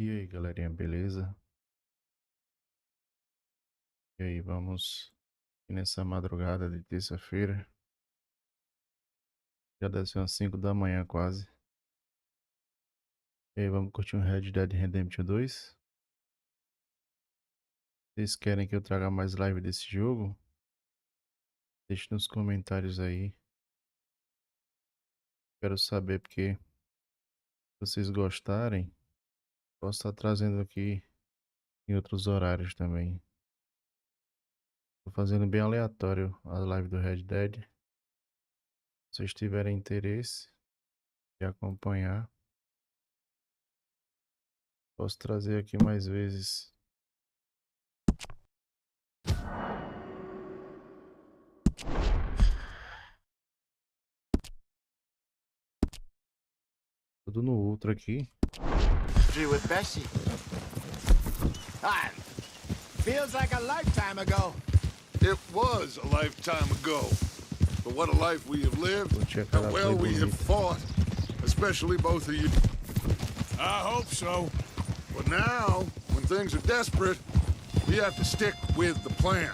E aí, galerinha, beleza? E aí, vamos nessa madrugada de terça-feira. Já deve ser umas 5 da manhã quase. E aí, vamos curtir um Red Dead Redemption 2. Vocês querem que eu traga mais live desse jogo? Deixe nos comentários aí. Quero saber porque, se vocês gostarem, posso estar trazendo aqui em outros horários também. Tô fazendo bem aleatório a live do Red Dead. Se vocês tiverem interesse de acompanhar, posso trazer aqui mais vezes. Tudo no Ultra aqui. With Bessie. Hi. Feels like a lifetime ago. It was a lifetime ago. But what a life we have lived, and well we have fought, especially both of you. I hope so. But now, when things are desperate, we have to stick with the plan.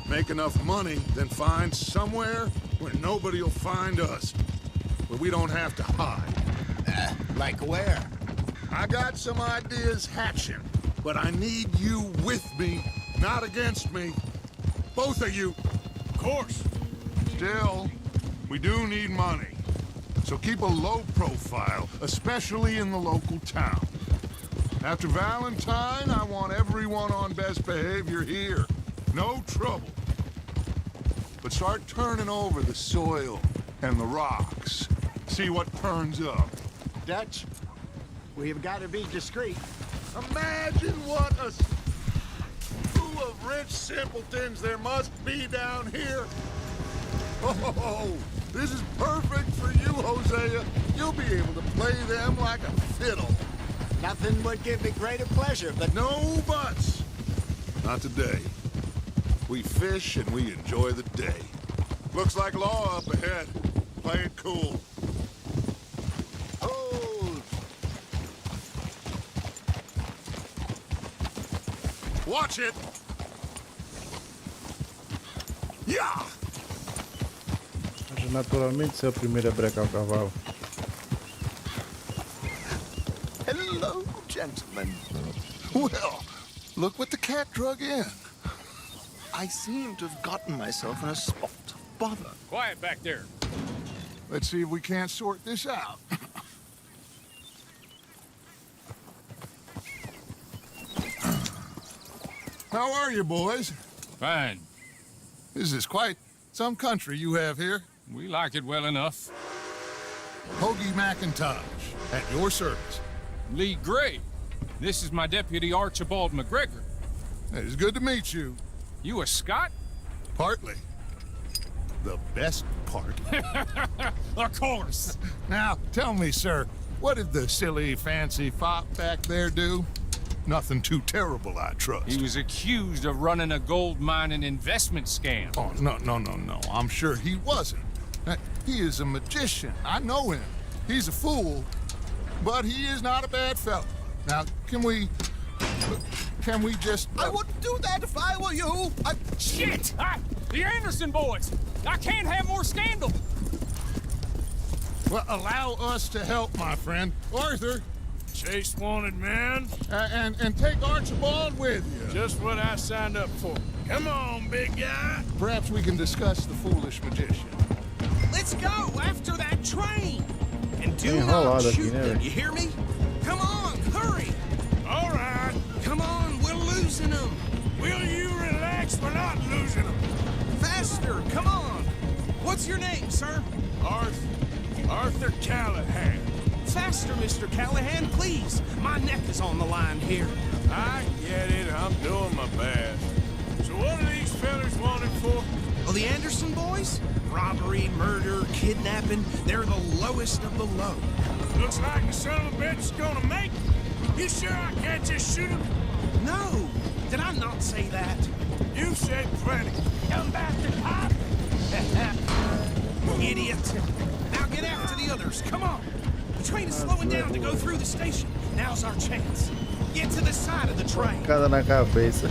Make enough money, then find somewhere where nobody will find us. Where we don't have to hide. Like where? I got some ideas hatching, but I need you with me, not against me. Both of you. Of course. Still, we do need money. So keep a low profile, especially in the local town. After Valentine, I want everyone on best behavior here. No trouble. But start turning over the soil and the rocks. See what turns up. Dutch, we've got to be discreet. Imagine what a crew of rich simpletons there must be down here. Oh, this is perfect for you, Hosea. You'll be able to play them like a fiddle. Nothing would give me greater pleasure, but No buts. Not today. We fish and we enjoy the day. Looks like law up ahead. Play it cool. oh, Watch it! Yeah! Mas naturalmente ser o primeiro a brecar o cavalo. Hello, gentlemen. Well, look what the cat drug in. I seem to have gotten myself in a spot of bother. Quiet back there. Let's see if we can't sort this out. How are you, boys? Fine. This is quite some country you have here. We like it well enough. Hoagie McIntosh, at your service. Lee Gray. This is my deputy Archibald McGregor. It's good to meet you. You a Scot? Partly. The best part. Of course. Now, tell me, sir, what did the silly, fancy fop back there do? Nothing too terrible, I trust. He was accused of running a gold mining investment scam. Oh, no. I'm sure he wasn't. He is a magician. I know him. He's a fool, but he is not a bad fellow. Now, can we just... I wouldn't do that if I were you. Shit! The Anderson boys! I can't have more scandal! Well, allow us to help, my friend. Arthur, Chase wanted man. and take Archibald with you. Just what I signed up for. Come on, big guy. Perhaps we can discuss the foolish magician. Let's go after that train! And do Tem not enrolado aqui, shoot né, them, velho? you hear me? Come on, hurry! All right. Come on, we're losing them! Will you relax? We're not losing them. Faster, come on! What's your name, sir? Arthur Callahan. Faster, Mr. Callahan, please! My neck is on the line here. I get it. I'm doing my best. So what are these fellas wanted for? Oh, the Anderson boys? Robbery, murder, kidnapping, they're the lowest of the low. Looks like the son of a bitch is gonna make it. You sure I can't just shoot him? No! Did I not say that? You said plenty. Come back to pop. Idiot! Now get after the others, come on! The train is slowing down to go through the station. Now's our chance. Get to the side of the train. Cada na cabeça.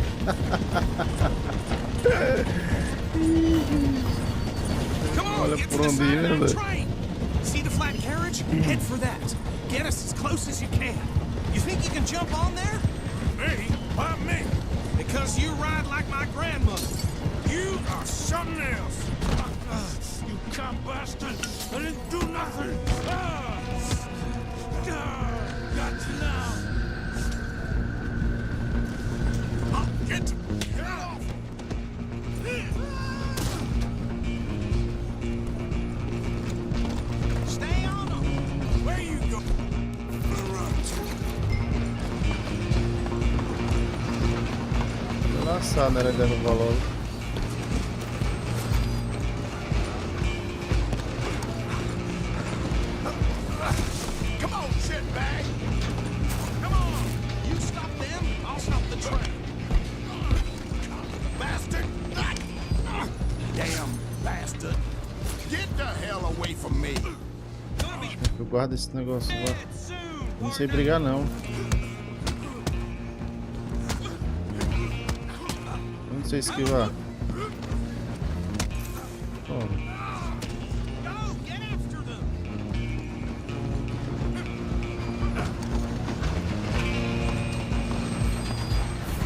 Come on, Olha get to por the onde side of anda. that train. See the flat carriage? Head for that. Get us as close as you can. You think you can jump on there? Me? Why me? Because you ride like my grandmother. You are something else. You cop bastard. I didn't do nothing. Got you now. Get off. Stay on them. Where you go? Lançar, né? Ele derrubar logo. Come on, shitbag. Come on. You stop them, I'll stop the train. Bastard! Damn bastard. Get the hell away from me! Eu guardo esse negócio lá. Eu não sei brigar, não. Eu não sei esquivar. Toma. Go, get after them.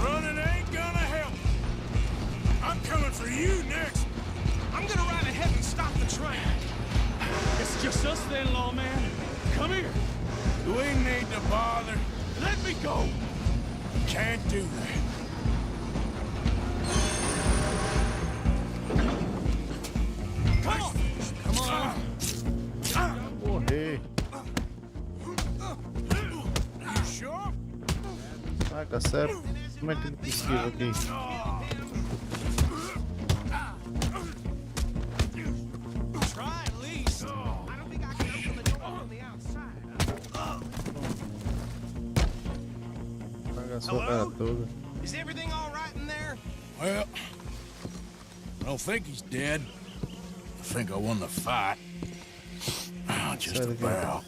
Running ain't gonna help. I'm coming for you next. I'm gonna ride ahead and stop the train. It's just us then, lawman. Come here. We need to bother. Let me go. Can't do that. Come on. Come on. Morrer. You sure? Saca, sério? Como é que ele esquiva aqui? Try at least. I don't think I can open the door on the outside. Paga a sua cara toda. Is everything all right in there? Well, I don't think he's dead. I think I won the fight. Just Say it again. about.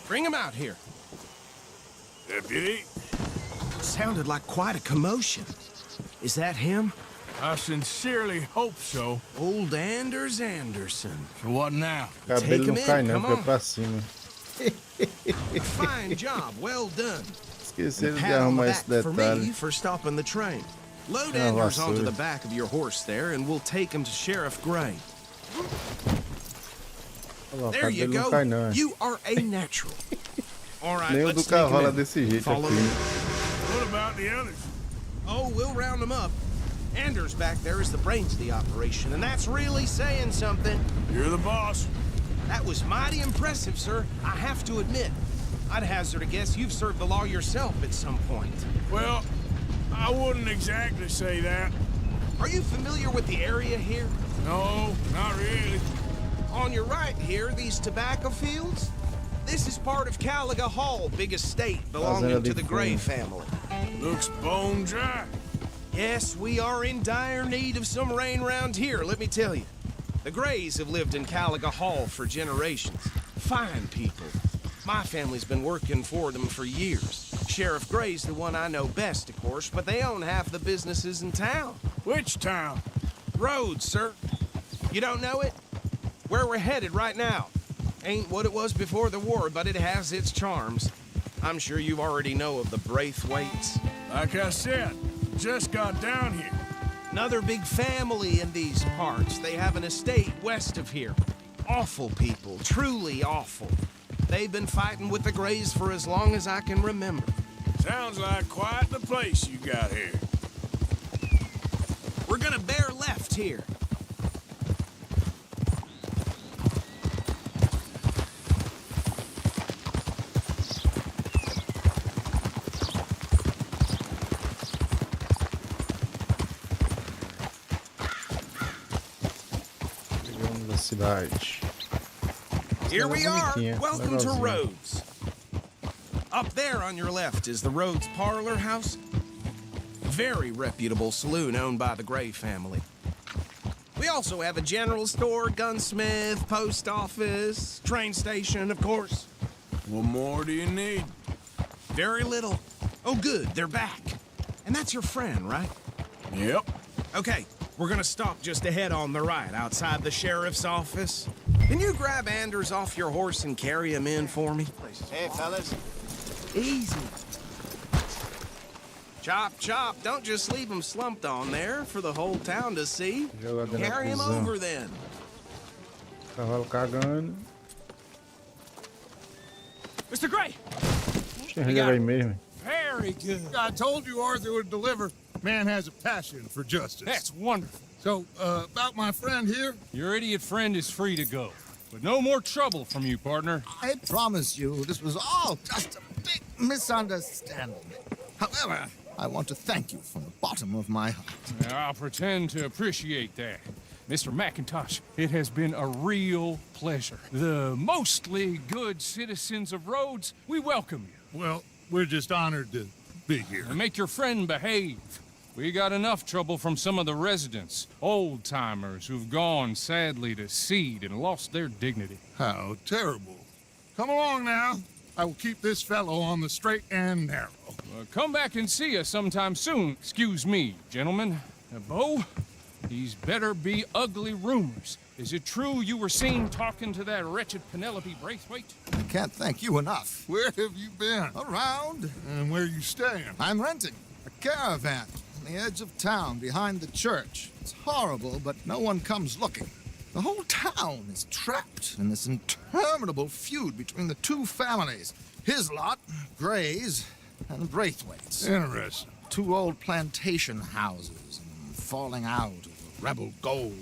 Bring him out here. Deputy, Sounded like quite a commotion. Is that him? I sincerely hope so. Old Anders Anderson. So what now? Cabelo Take him não cai in, não, come fica on. pra cima. Fine job, well done. Esqueceram de Pat on the arrumar back esse for detalhe. me for stopping the train. Load Ah, Anders onto vassoura. the back of your horse there, and we'll take him to Sheriff Gray. Olha lá, o There you cabelo não go. cai não, é. You are a natural. All right, Nem o let's do take him cavalo é in. desse jeito Follow aqui. me. What about the others? Oh, we'll round them up. Anders back there is the brains of the operation, and that's really saying something. You're the boss. That was mighty impressive, sir. I have to admit. I'd hazard a guess you've served the law yourself at some point. Well, I wouldn't exactly say that. Are you familiar with the area here? No, not really. On your right here, these tobacco fields? This is part of Caliga Hall, big estate belonging to the Gray family. Looks bone dry. Yes, we are in dire need of some rain round here, let me tell you. The Grays have lived in Caliga Hall for generations. Fine people. My family's been working for them for years. Sheriff Gray's the one I know best, of course, but they own half the businesses in town. Which town? Rhodes, sir. You don't know it? Where we're headed right now. Ain't what it was before the war, but it has its charms. I'm sure you already know of the Braithwaites. Like I said, just got down here. Another big family in these parts. They have an estate west of here. Awful people, truly awful. They've been fighting with the Grays for as long as I can remember. Sounds like quite the place you got here. We're gonna bear left here. Chegamos na cidade. Here we are. Bonitinha, Welcome to legalzinha. Rhodes. Up there on your left is the Rhodes Parlor House. Very reputable saloon owned by the Gray family. We also have a general store, gunsmith, post office, train station, of course. What more do you need? Very little. Oh, good, they're back. And that's your friend, right? Yep. Okay, we're gonna stop just ahead on the right, outside the sheriff's office. Can you grab Anders off your horse and carry him in for me? Hey, fellas. Easy. Chop, chop. Don't just leave him slumped on there for the whole town to see. Jogado na Carry him prisão. over then. Cavalo cagando. Mr. Gray! Chega aí mesmo. Very good. I told you Arthur would deliver. Man has a passion for justice. That's wonderful. So, about my friend here, Your idiot friend is free to go. But no more trouble from you, partner. I promise you this was all just a big misunderstanding. However, I want to thank you from the bottom of my heart. Now, I'll pretend to appreciate that. Mr. McIntosh, it has been a real pleasure. The mostly good citizens of Rhodes, we welcome you. well, we're just honored to be here. And make your friend behave. We got enough trouble from some of the residents, old-timers who've gone, sadly, to seed and lost their dignity. How terrible. Come along now. I will keep this fellow on the straight and narrow. Come back and see us sometime soon. Excuse me, gentlemen. Bo, these better be ugly rumors. Is it true you were seen talking to that wretched Penelope Braithwaite? I can't thank you enough. Where have you been? Around, And where you staying? I'm renting a caravan on the edge of town behind the church. It's horrible, but no one comes looking. The whole town is trapped in this interminable feud between the two families. His lot, Gray's, and Braithwaite's. Interesting. Two old plantation houses and falling out over rebel gold,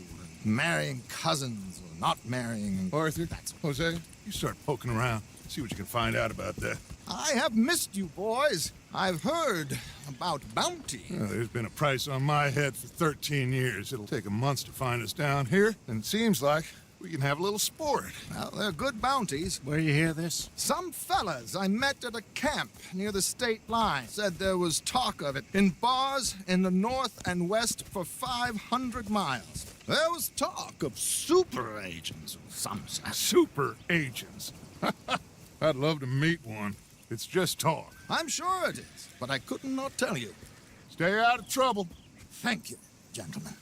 and marrying cousins or not marrying. Arthur, Jose, you start poking around. See what you can find out about that. I have missed you, boys. I've heard about bounty. There's been a price on my head for 13 years. It'll take a month to find us down here, and it seems like we can have a little sport. Well, they're good bounties. Where you hear this? Some fellas I met at a camp near the state line said there was talk of it in bars in the north and west for 500 miles. There was talk of super agents of some sort. Super agents. I'd love to meet one. It's just talk. I'm sure it is, but I couldn't not tell you. Stay out of trouble. Thank you, gentlemen.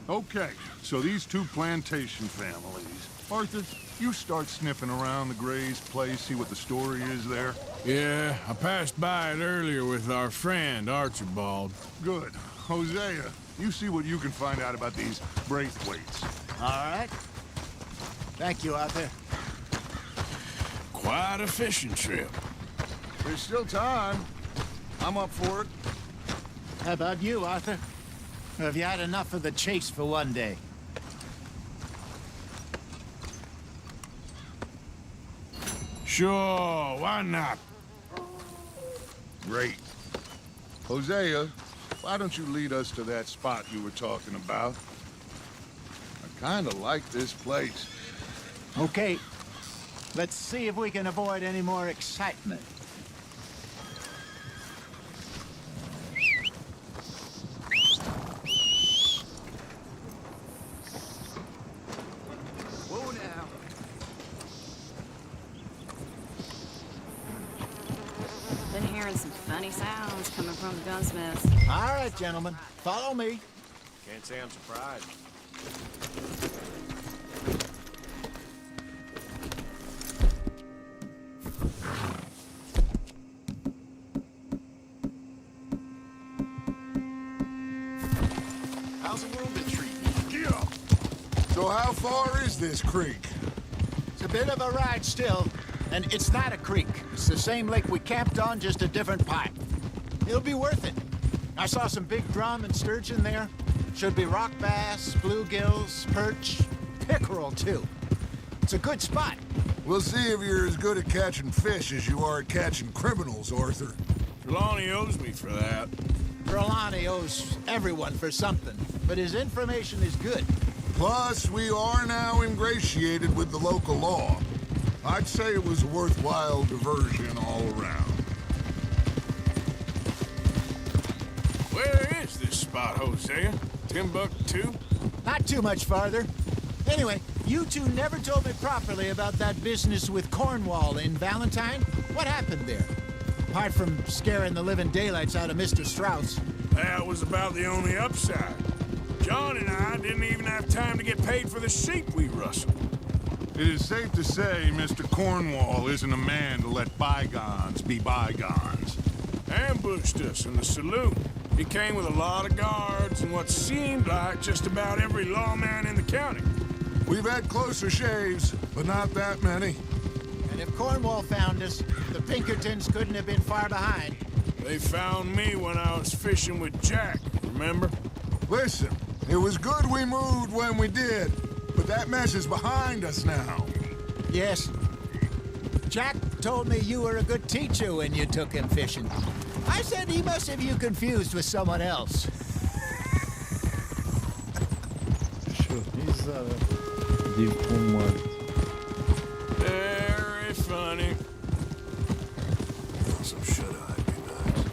Okay, so these two plantation families. Arthur, you start sniffing around the Gray's place, see what the story is there. Yeah, I passed by it earlier with our friend, Archibald. Good. Hosea, you see what you can find out about these Braithwaites. All right. Thank you, Arthur. Quite a fishing trip. There's still time. I'm up for it. How about you, Arthur? Or have you had enough of the chase for one day? Sure, why not? Great. Hosea, why don't you lead us to that spot you were talking about? I kind of like this place. Okay. Let's see if we can avoid any more excitement. Whoa now. Been hearing some funny sounds coming from the gunsmiths. All right, gentlemen. Follow me. Can't say I'm surprised. How's the world been treating you? Yeah. So how far is this creek? It's a bit of a ride still, and it's not a creek. It's the same lake we camped on, just a different pipe. It'll be worth it. I saw some big drum and sturgeon there. Should be rock bass, bluegills, perch, pickerel too. It's a good spot. We'll see if you're as good at catching fish as you are at catching criminals, Arthur. Trelawney owes me for that. Trelawney owes everyone for something. but his information is good. Plus, we are now ingratiated with the local law. I'd say it was a worthwhile diversion all around. Where is this spot, Hosea? Timbuktu? Not too much farther. Anyway, you two never told me properly about that business with Cornwall in Valentine. What happened there? Apart from scaring the living daylights out of Mr. Strauss. That was about the only upside. John and I didn't even have time to get paid for the sheep we rustled. It is safe to say Mr. Cornwall isn't a man to let bygones be bygones. Ambushed us in the saloon. He came with a lot of guards and what seemed like just about every lawman in the county. We've had closer shaves, but not that many. And if Cornwall found us, the Pinkertons couldn't have been far behind. They found me when I was fishing with Jack, remember? Listen, it was good we moved when we did, but that mess is behind us now. Yes. Jack told me you were a good teacher when you took him fishing. I said he must have you confused with someone else. Sorriso de fumante. Very funny. So should I be nice?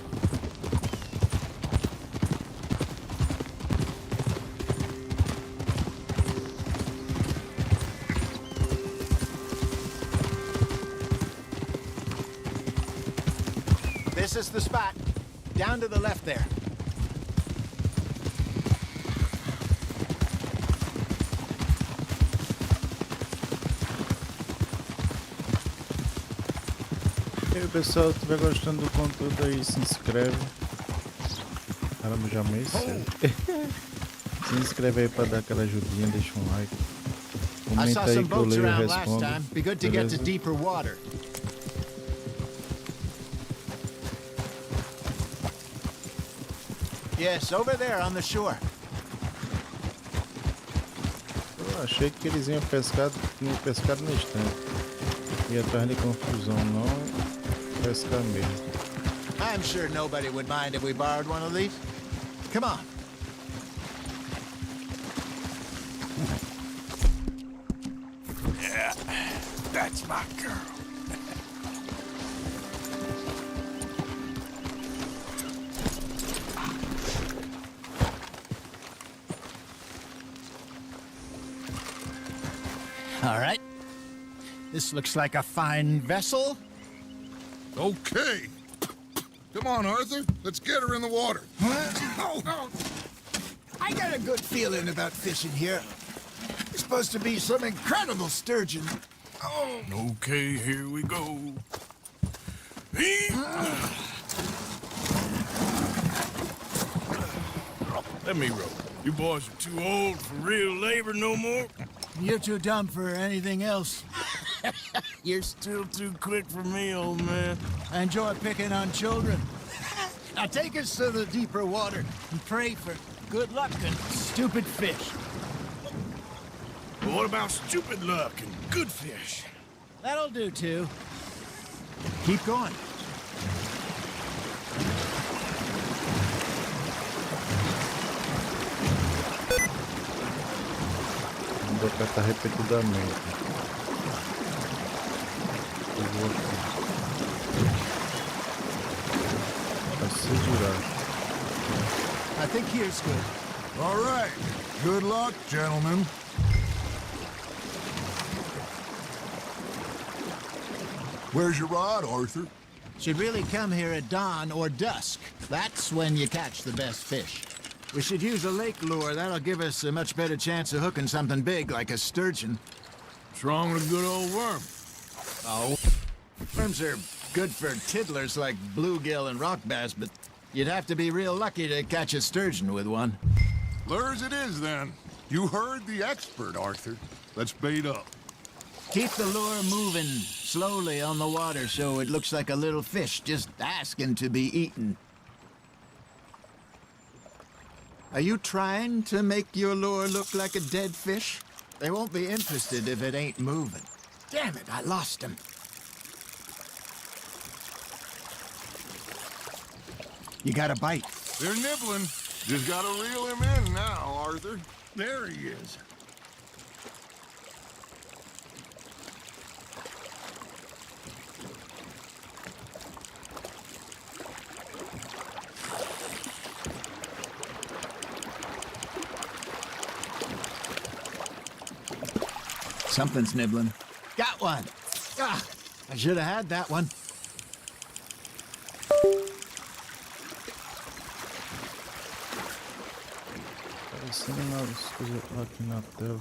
This is the spot. Down to the left there. E aí, pessoal, se estiver gostando do conteúdo aí, se inscreve. Caramba, já meio cedo. Se inscreve aí pra dar aquela ajudinha, deixa um like. I Comenta saw aí some que eu boats leio e around last respondo. time. Be good to get to Beleza? deeper water. Yes, over there on the shore. Eu achei que eles iam pescar, tinham pescado no instante. Ia atrás de confusão, não pescar mesmo. I'm sure nobody would mind if we borrowed one of these. Come on. Yeah, that's my girl. All right. This looks like a fine vessel. Okay. Come on, Arthur. Let's get her in the water. I got a good feeling about fishing here. It's supposed to be some incredible sturgeon. Oh, Okay, here we go. Let me row. You boys are too old for real labor no more. You're too dumb for anything else. You're still too quick for me, old man. I enjoy picking on children. Now take us to the deeper water and pray for good luck and stupid fish. But what about stupid luck and good fish? That'll do, too. Keep going. Vou apertar repetidamente. Eu vou aqui. Vai segurar. I think here's good. All right. Good luck, gentlemen. Where's your rod, Arthur? Should really come here at dawn or dusk. That's when you catch the best fish. We should use a lake lure. That'll give us a much better chance of hooking something big like a sturgeon. What's wrong with a good old worm? Oh. Worms are good for tiddlers like bluegill and rock bass, but you'd have to be real lucky to catch a sturgeon with one. Lures it is, then. You heard the expert, Arthur. Let's bait up. Keep the lure moving slowly on the water so it looks like a little fish just asking to be eaten. Are you trying to make your lure look like a dead fish? They won't be interested if it ain't moving. Damn it, I lost him. You got a bite. They're nibbling. Just gotta reel him in now, Arthur. There he is. Something's nibbling. Got one. Ah, I should have had that one. Aparecendo as coisas aqui na tela.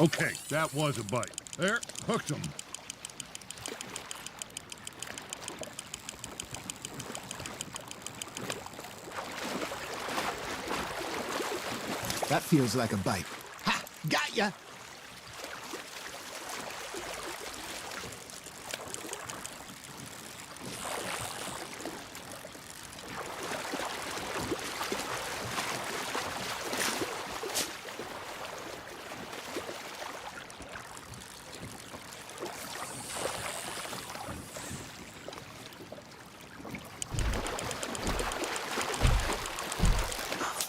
Okay, that was a bite. There, hooked him. That feels like a bite. Ha! Got ya!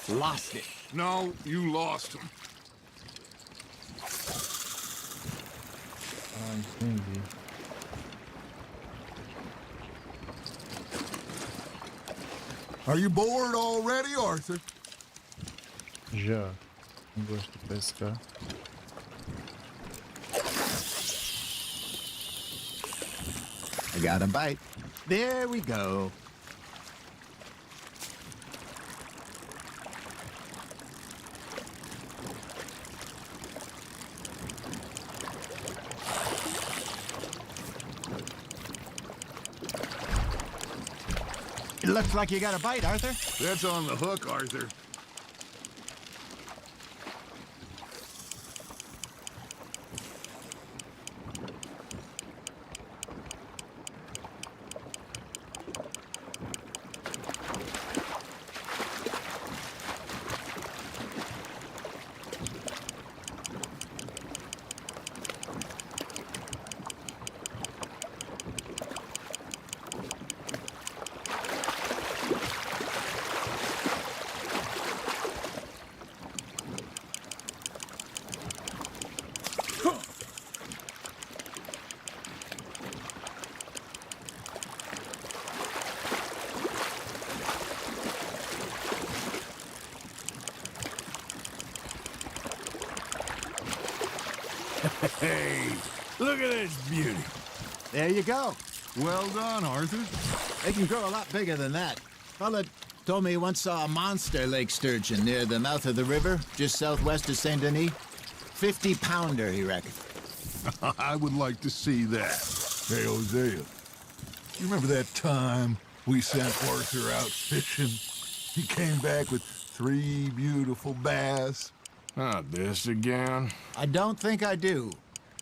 Lost it. No, you lost him. Ah, entendi. Are you bored already, Arthur? Já. Não gosto de pescar. I got a bite. There we go. It looks like you got a bite, Arthur. That's on the hook, Arthur. Hey, look at this beauty. There you go. Well done, Arthur. They can grow a lot bigger than that. Fella told me he once saw a monster lake sturgeon near the mouth of the river, just southwest of Saint Denis. 50-pounder, he reckoned. I would like to see that. Hey, Hosea, you remember that time we sent Arthur out fishing? He came back with 3 beautiful bass. Not this again. I don't think I do.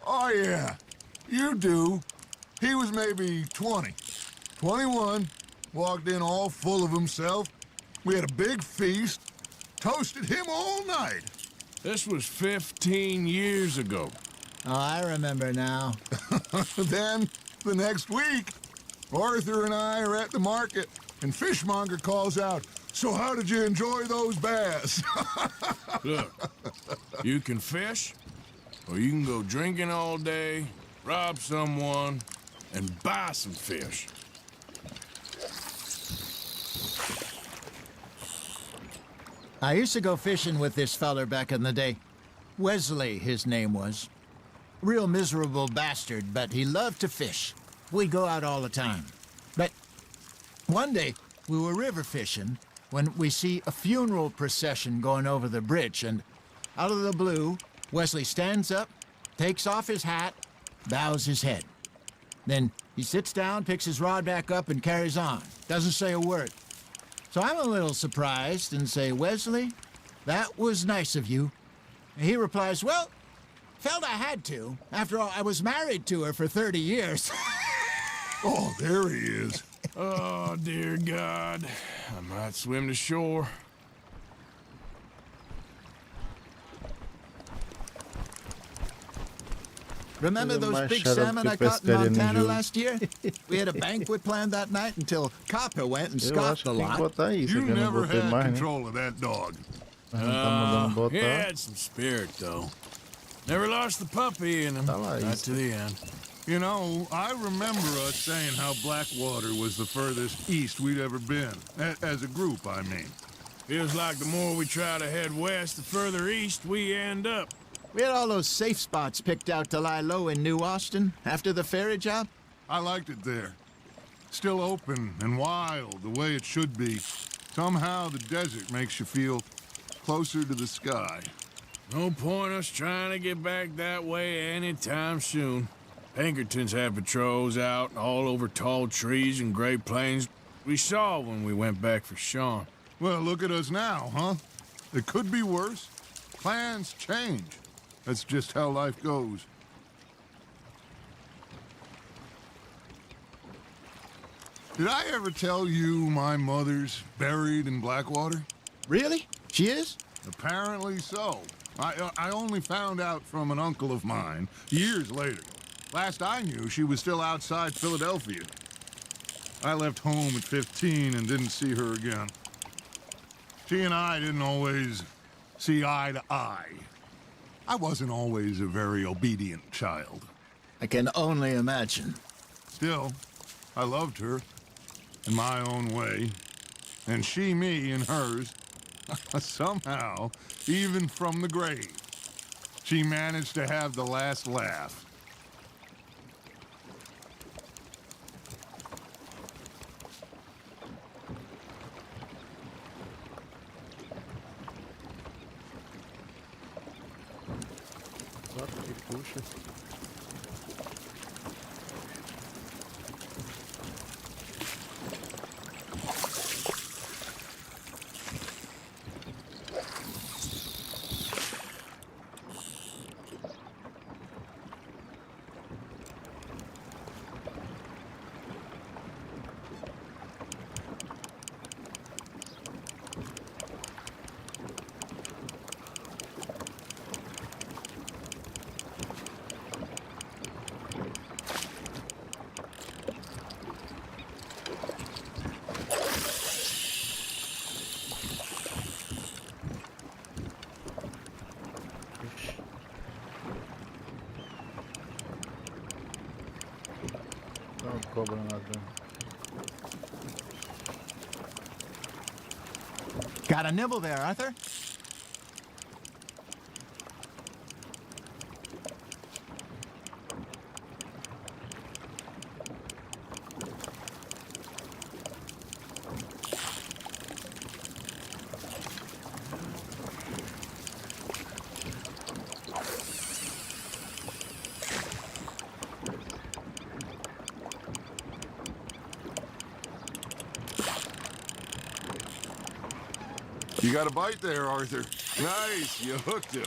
Oh, yeah, you do. He was maybe 20, 21, walked in all full of himself. We had a big feast, toasted him all night. This was 15 years ago. Oh, I remember now. Then, the next week, Arthur and I are at the market, and Fishmonger calls out, "So how did you enjoy those bass?" Look, you can fish, or you can go drinking all day, rob someone, and buy some fish. I used to go fishing with this feller back in the day. Wesley, his name was. Real miserable bastard, but he loved to fish. We'd go out all the time. But one day, we were river fishing when we see a funeral procession going over the bridge, and out of the blue, Wesley stands up, takes off his hat, bows his head. Then he sits down, picks his rod back up, and carries on. Doesn't say a word. So I'm a little surprised and say, "Wesley, that was nice of you." And he replies, "Well, felt I had to. After all, I was married to her for 30 years. Oh, there he is. Oh, dear God. I might swim to shore. Remember Coisa those mais big chata do salmon que I caught in pescaria no Montana jogo. last year? We had a banquet planned that night until Copper went and Eu scoffed acho a que tem que lot. botar isso You aqui. Eu não never botei had mais, né? control of that dog. Mas não tá mandando He botar. had some spirit, though. Never lost the puppy in him. Tá lá Not isso. to the end. You know, I remember us saying how Blackwater was the furthest east we'd ever been. As a group, I mean. Feels like the more we try to head west, the further east we end up. We had all those safe spots picked out to lie low in New Austin after the ferry job. I liked it there. Still open and wild, the way it should be. Somehow the desert makes you feel closer to the sky. No point us trying to get back that way anytime soon. Pinkertons had patrols out all over tall trees and Great Plains. We saw when we went back for Sean. Well, look at us now, huh? It could be worse. Plans change. That's just how life goes. Did I ever tell you my mother's buried in Blackwater? Really? She is? Apparently so. I only found out from an uncle of mine years later. Last I knew, she was still outside Philadelphia. I left home at 15 and didn't see her again. She and I didn't always see eye to eye. I wasn't always a very obedient child. I can only imagine. Still, I loved her in my own way, and she me in hers. Somehow, even from the grave, she managed to have the last laugh. Bota que puxa. Dá uma cobra nadando. Got a nibble there, Arthur? You got a bite there, Arthur. Nice, you hooked him.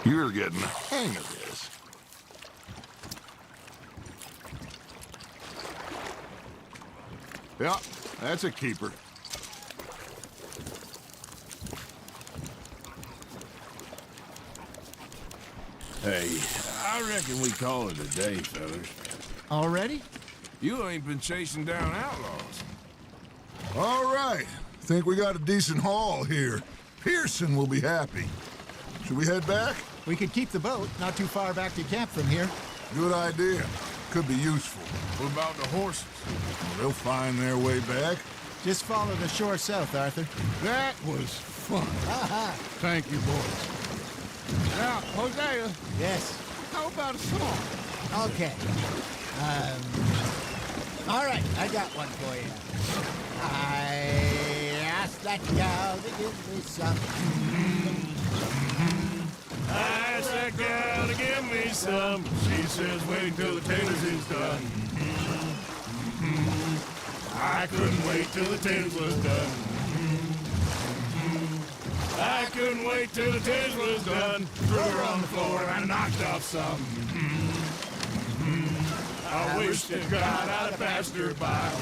You're getting the hang of this. Yeah, that's a keeper. Hey, I reckon we call it a day, fellas. Already? You ain't been chasing down outlaws. All right. Think we got a decent haul here. Pearson will be happy. Should we head back? We could keep the boat not too far back to camp from here. Good idea. Could be useful. What about the horses? Well, they'll find their way back. Just follow the shore south, Arthur. That was fun. Thank you, boys. Now, Hosea, Yes. how about a song? Okay. All right, I got one for you. I asked that gal to give me some. I asked that gal to give me some. She says wait till the taters is done. I couldn't wait till the taters was done. I couldn't wait till the taters was done. Threw her on the floor and knocked off some. I wish to God I'd have passed her by.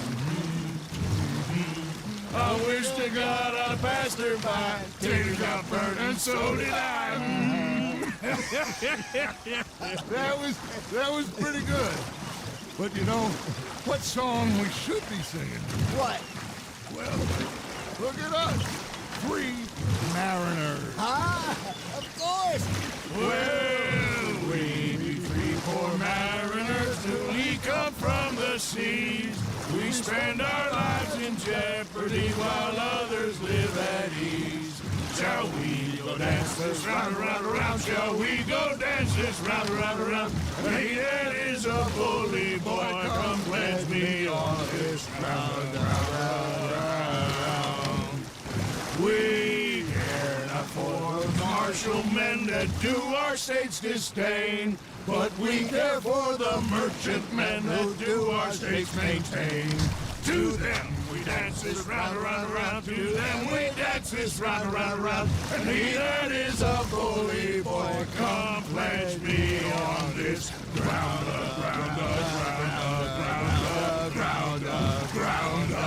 I wish to God I'd have passed her by. Taters got burnt and so did I. That was pretty good. But you know, what song we should be singing? What? Well, look at us. Free mariners. Ah, of course. Well, we be three poor mariners till we come from the seas. We spend our lives in jeopardy while others live at ease. Shall we go dance this round, around, around? Shall we go dance this round, around, around? Hey, that is a bully boy. Come pledge me on this round, round, round, round. We care not for martial men that do our state's disdain, but we care for the merchant men that do our state's maintain. To them we dance this round, around, around. To them we dance this round, around, around. And he that is a bully boy, come pledge me on this ground, ground, ground, ground, ground, ground, ground.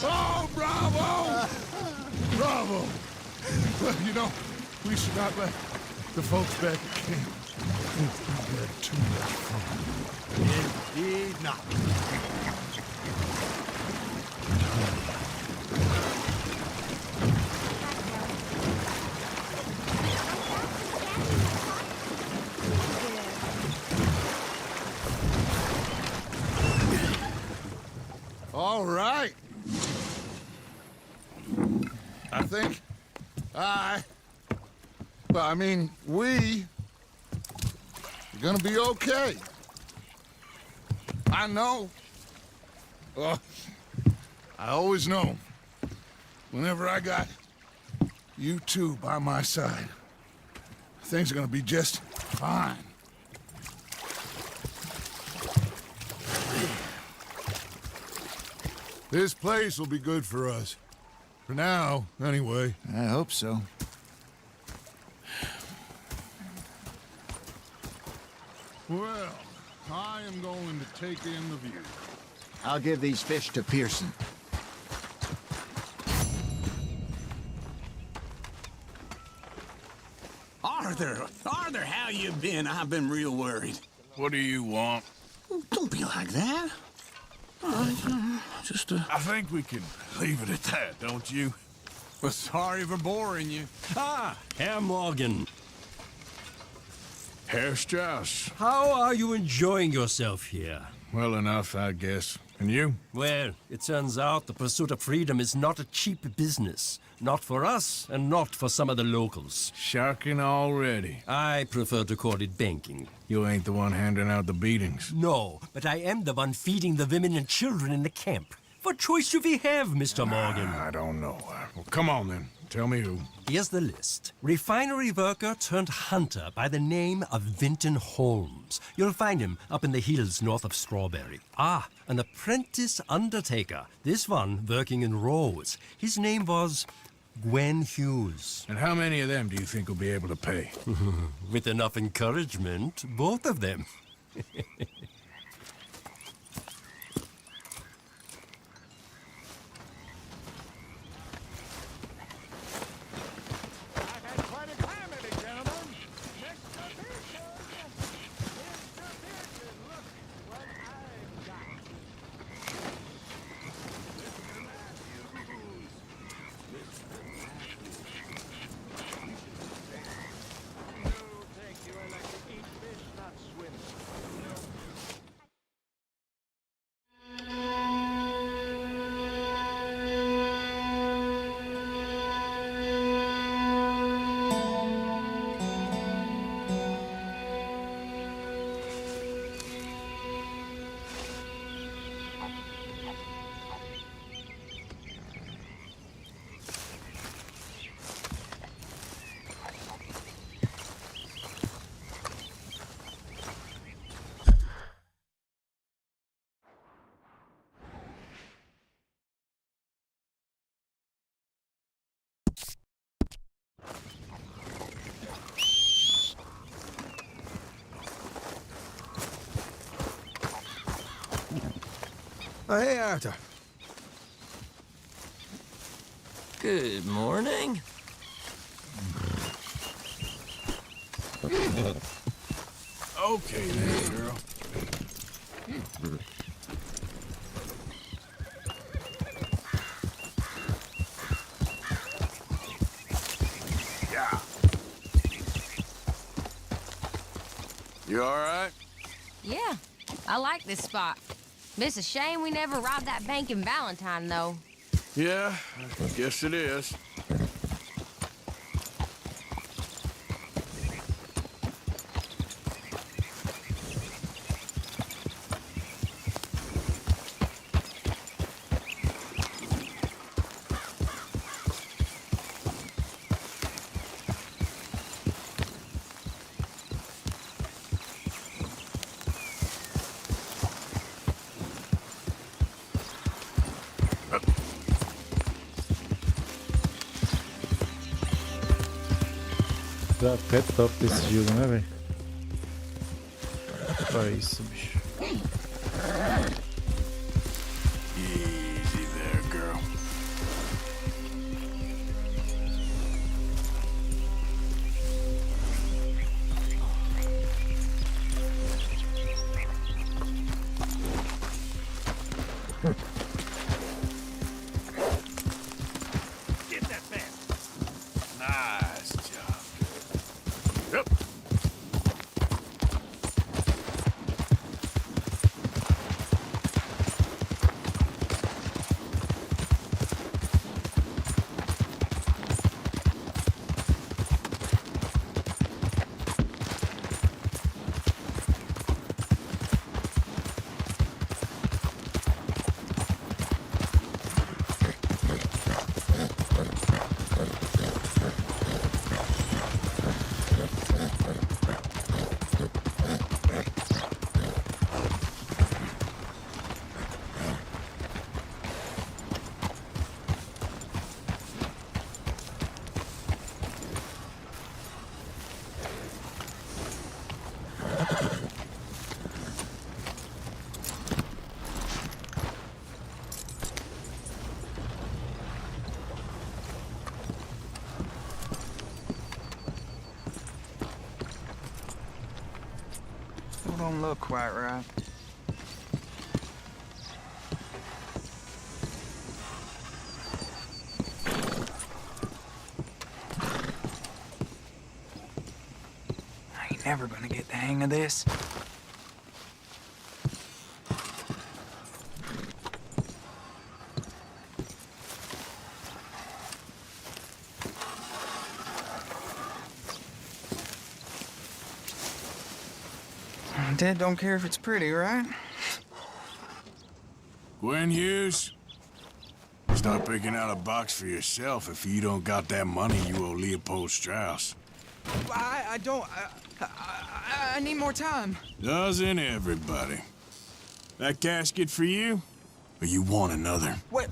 Oh, bravo! Bravo! Well, you know, we should not let the folks back at camp think we had too much fun. Indeed not. All right. I think we are gonna be okay. I know. Well, I always know. Whenever I got you two by my side, things are gonna be just fine. This place will be good for us. For now, anyway. I hope so. Well, I am going to take in the view. I'll give these fish to Pearson. Arthur, how you been? I've been real worried. What do you want? Don't be like that. I think we can leave it at that, don't you? Well, sorry for boring you. Ah, Herr Morgan. Herr Strauss. How are you enjoying yourself here? Well enough, I guess. And you? Well, it turns out the pursuit of freedom is not a cheap business. Not for us, and not for some of the locals. Shocking already. I prefer to call it banking. You ain't the one handing out the beatings. No, but I am the one feeding the women and children in the camp. What choice do we have, Mr. Morgan? I don't know. Well, come on then. Tell me who. Here's the list. Refinery worker turned hunter by the name of Vinton Holmes. You'll find him up in the hills north of Strawberry. Ah, an apprentice undertaker. This one working in rows. His name was Gwen Hughes. And how many of them do you think will be able to pay? With enough encouragement, both of them. Hey, Arthur. Good morning. Okay then, girl. Yeah. You all right? Yeah, I like this spot. It's a shame we never robbed that bank in Valentine, though. Yeah, I guess it is. Até top desse jogo, né, velho? Olha isso, bicho. Easy there, girl. Get that bastard. Nice job. Yep. Still don't look quite right. I ain't never gonna get the hang of this. Dad don't care if it's pretty, right? Gwen Hughes, start picking out a box for yourself. If you don't got that money you owe Leopold Strauss. I don't... I need more time. Doesn't everybody? That casket for you? Or you want another? Wait.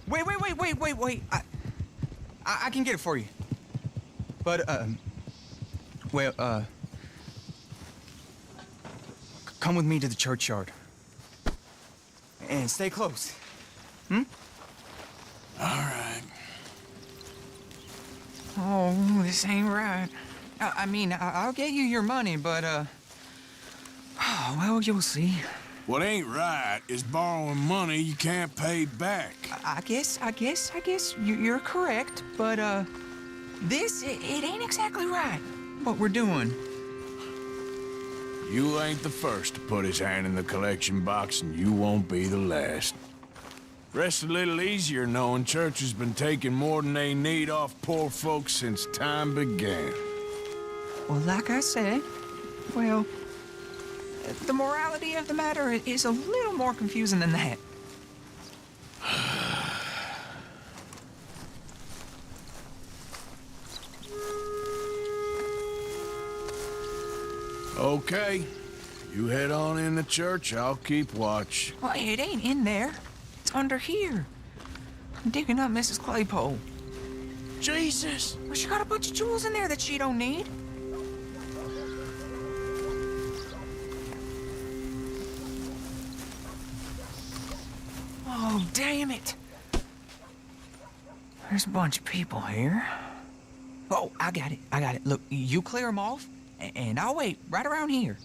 I can get it for you. But, come with me to the churchyard. And stay close. Hmm? All right. Oh, this ain't right. I mean, I'll get you your money, but, oh, well, you'll see. What ain't right is borrowing money you can't pay back. I guess you're correct, but, this, it ain't exactly right, what we're doing. You ain't the first to put his hand in the collection box, and you won't be the last. Rest a little easier knowing church has been taking more than they need off poor folks since time began. Well, like I said, well, the morality of the matter is a little more confusing than that. Okay. You head on in the church, I'll keep watch. Well, it ain't in there. It's under here. I'm digging up Mrs. Claypole. Jesus! Well, she got a bunch of jewels in there that she don't need. Oh, Oh, damn it! There's a bunch of people here. Oh, I got it. Look, you clear them off, and I'll wait right around here.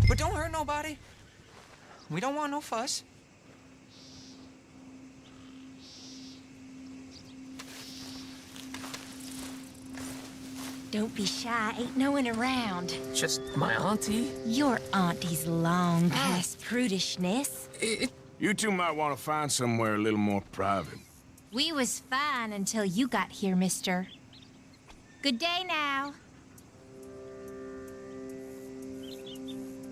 But don't hurt nobody. We don't want no fuss. Don't be shy, ain't no one around. Just my auntie. Your auntie's long past prudishness. You two might want to find somewhere a little more private. We was fine until you got here, mister. Good day now.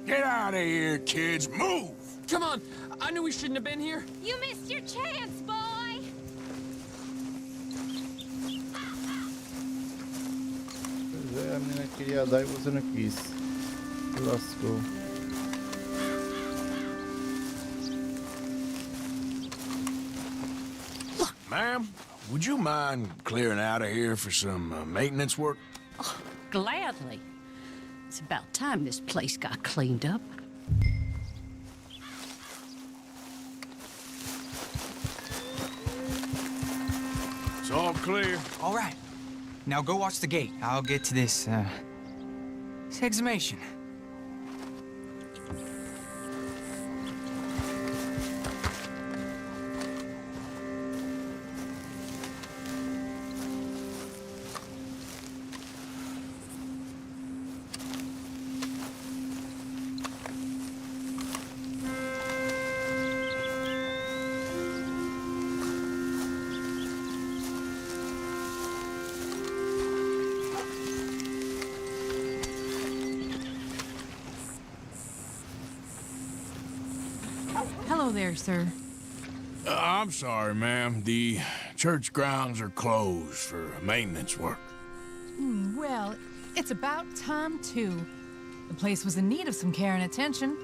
Get out of here, kids. Move! Come on! I knew we shouldn't have been here. You missed your chance, boy! Pois é, a menina queria dar e você não quis. Se lascou. Ma'am, would you mind clearing out of here for some maintenance work? Oh, gladly. It's about time this place got cleaned up. It's all clear. All right. Now go watch the gate. I'll get to this exhumation. Hello there, sir. I'm sorry, ma'am. The church grounds are closed for maintenance work. Well, it's about time, too. The place was in need of some care and attention.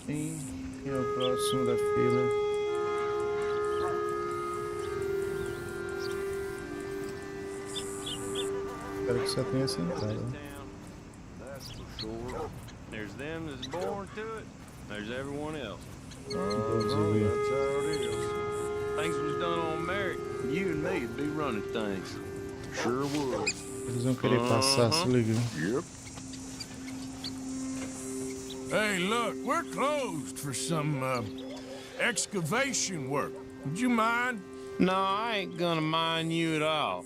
Sim, quem é o próximo da fila? Espero que só tenha essa entrada. That's for sure. There's them that's born to it. There's everyone else. Todos ali. That's how it is. Things was done on merit. You and me'd be running things. Sure would. Eles vão querer passar, se liga. Yep. Hey, look, we're closed for some excavation work. Would you mind? No, I ain't gonna mind you at all.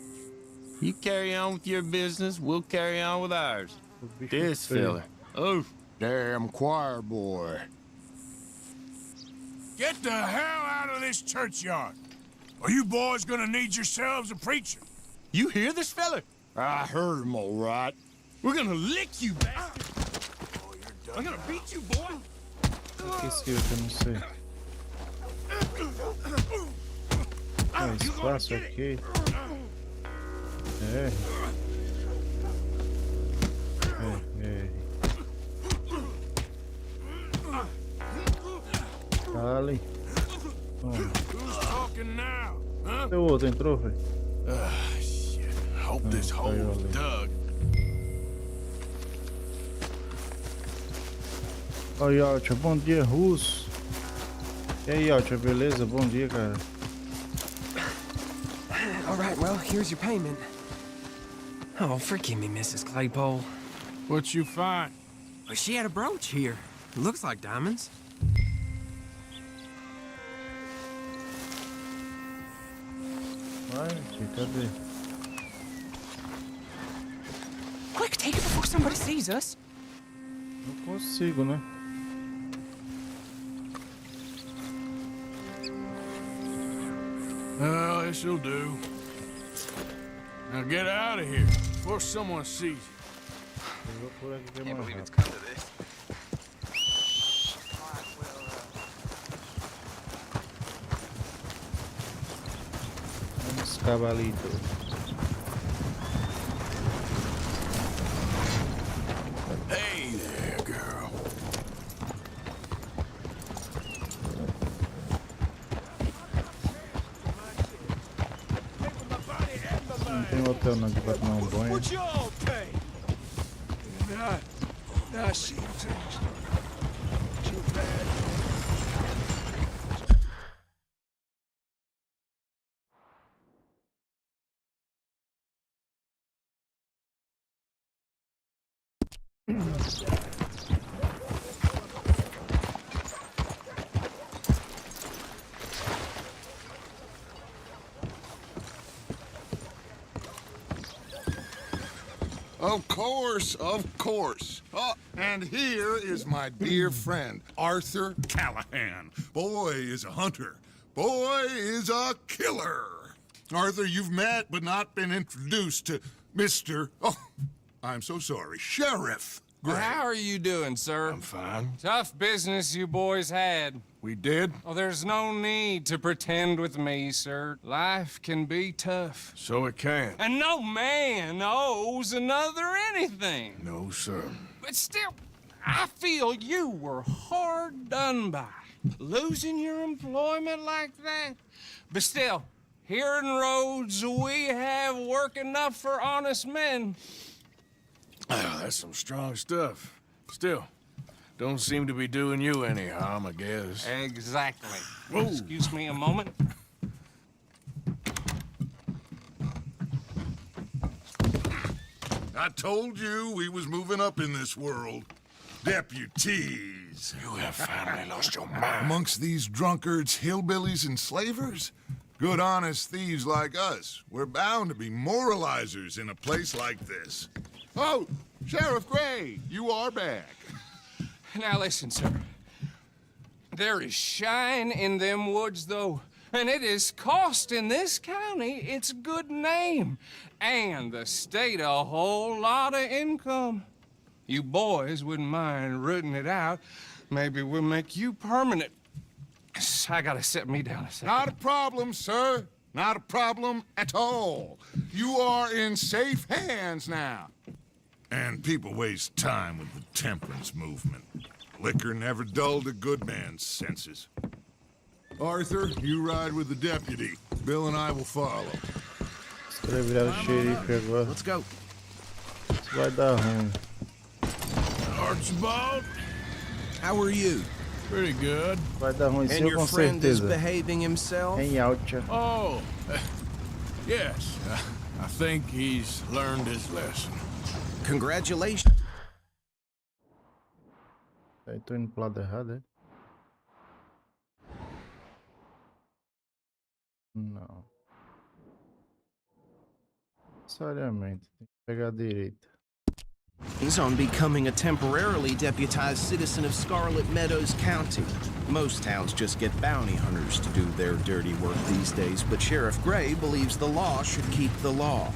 You carry on with your business, we'll carry on with ours. This fella. Oh, Damn choir boy. Get the hell out of this churchyard. Or you boys gonna need yourselves a preacher. you hear this fella? I heard him all right. We're gonna lick you, bastard. I'm gonna beat you, boy. Esqueci o que eu não sei. Tem espaço aqui. É. Dale. Who's talking now? Huh? O outro entrou, velho. Shit. Hope this hole's dug. Oi, Altia, bom dia, Russo. E aí, Altia, beleza? Bom dia, cara. All right, well, here's your payment. Oh, forgive me, Mrs. Claypole. What you find? Well, she had a brooch here. It looks like diamonds. Vai, tio, cadê? Quick, take it before somebody sees us. Não consigo, né? Well, this'll do. Now get out of here before someone sees you. Eu vou por aqui que é mais rápido. come to this. Vamos, cabalito. Hey there, girl. Não tem outro hotel não aqui pra tomar um banho. What y'all pay? I see things. Too bad. Of course, of course. Oh, and here is my dear friend, Arthur Callahan. Boy is a hunter. Boy is a killer. Arthur, you've met but not been introduced to Mr. Oh, I'm so sorry, Sheriff Gray. How are you doing, sir? I'm fine. Tough business you boys had. We did? Oh, there's no need to pretend with me, sir. Life can be tough. So it can. And no man owes another anything. No, sir. But still, I feel you were hard done by. Losing your employment like that. But still, here in Rhodes, we have work enough for honest men. Oh, that's some strong stuff. Still, don't seem to be doing you any harm, I guess. Exactly. Whoa. Excuse me a moment. I told you we was moving up in this world. Deputies. You have finally lost your mind. Amongst these drunkards, hillbillies, and slavers? Good honest thieves like us. We're bound to be moralizers in a place like this. Oh, Sheriff Gray, you are back. Now listen, sir. There is shine in them woods, though, and it is costing this county its good name, and the state a whole lot of income. You boys wouldn't mind rooting it out. Maybe we'll make you permanent. I gotta set me down a second. Not a problem, sir. Not a problem at all. You are in safe hands now. And people waste time with the temperance movement. Liquor never dulled a good man's senses. Arthur, you ride with the deputy. Bill and I will follow. Vai virar o xerife agora. Let's go. Isso vai dar ruim. Archibald, how are you? Pretty good. Vai dar ruim, And sim, your com friend is certeza. behaving himself? Em alta. Oh, yes. I think he's learned his lesson. Congratulations. Aí tô indo pro lado errado, é? Não. Necessariamente. Tem que pegar a direita. On becoming a temporarily deputized citizen of Scarlet Meadows County. Most towns just get bounty hunters to do their dirty work these days, but Sheriff Gray believes the law should keep the law.